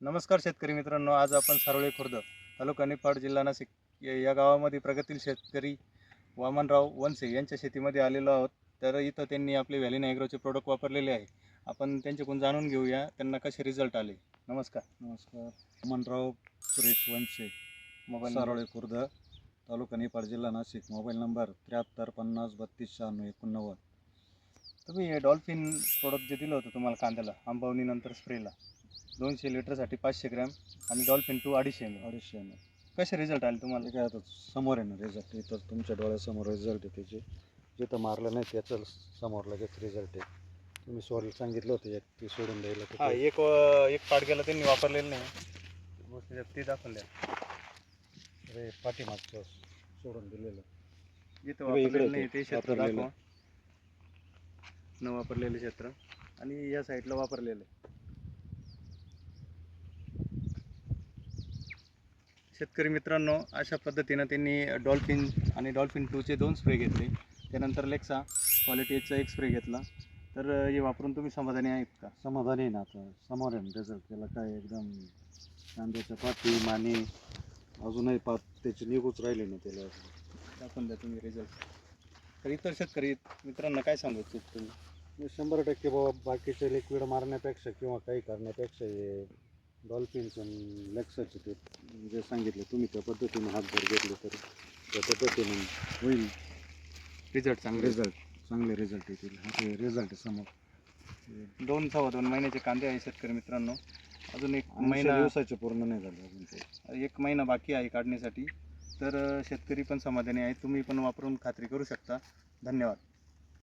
नमस्कार शेतकरी मित्रांनो, आज आपण सारोळे खुर्द तालुका निफाड जिल्हा नाशिक या गावामध्ये प्रगतील शेतकरी वामनराव वनसे यांच्या शेतीमध्ये आलेलो आहोत. तर इथं त्यांनी आपले व्हॅलिन ॲग्रोचे प्रोडक्ट वापरलेले आहे. आपण त्यांच्याकडून जाणून घेऊया त्यांना कसे रिझल्ट आले. नमस्कार. नमस्कार. वामनराव सुरेश वनसे, मोबाईल सारोळे खुर्द, तालुका निफाड, जिल्हा नाशिक. Mobile number 73 50 32 96 89. तुम्ही हे डॉल्फिन प्रोडक्ट जे दिलं होतं तुम्हाला कांद्याला आंबवणीनंतर स्प्रेला 200 लिटरसाठी 500 ग्रॅम आणि डॉल्फिन 2 250 ml 250 ml. कसे रिझल्ट आले तुम्हाला? हे काय आता समोर आहे ना रिझल्ट, इथं तुमच्या डोळ्यासमोर रिझल्ट आहे त्याचे. जिथं मारलं नाही त्याचं समोर लगेच रिझल्ट आहे. तुम्ही सोडलं सांगितलं होतं एक ती सोडून द्यायला तर हां, ते- एक पाडग्याला त्यांनी वापरलेलं नाही. ते दाखवल्या अरे पाठीमागचं सोडून दिलेलं. जिथं इकडे वापरलेलं नाही ते क्षेत्र वापरलेलं. दाखवा. न वापरलेले क्षेत्र आणि या साईडला वापरलेले. शेतकरी मित्रांनो, अशा पद्धतीनं त्यांनी डॉल्फिन आणि डॉल्फिन 2चे 2 स्प्रे घेतले. त्यानंतर लेक्सा क्वालिटी एचचा 1 स्प्रे घेतला. तर हे वापरून तुम्ही समाधानी आहेत का? समाधानी आहे ना, आता समोर आहे ना रिझल्ट. त्याला काय एकदम कांद्याच्या पाती माने अजूनही पात त्याची निघूच राहिली ना त्याला. दाखवून द्या तुम्ही रिझल्ट. तर इतर शेतकरी मित्रांना काय सांगू इच्छिता तुम्ही? 100% बाबा बाकीचे लिक्विड मारण्यापेक्षा किंवा काही करण्यापेक्षा हे डॉल्फिनचं लेक्साचे ते जे सांगितलं तुम्ही त्या पद्धतीने हातभर घेतले तर त्या पद्धतीने होईल. रिझल्ट चांगले. चांगले रिझल्ट येतील. हा ते रिझल्ट समोर 2 महिन्याचे कांदे आहे शेतकरी मित्रांनो. अजून 1 80 महिना दिवसाचे पूर्ण नाही झाले अजून ते. 1 महिना बाकी आहे काढण्यासाठी. तर शेतकरी पण समाधानी आहे. तुम्ही पण वापरून खात्री करू शकता. धन्यवाद.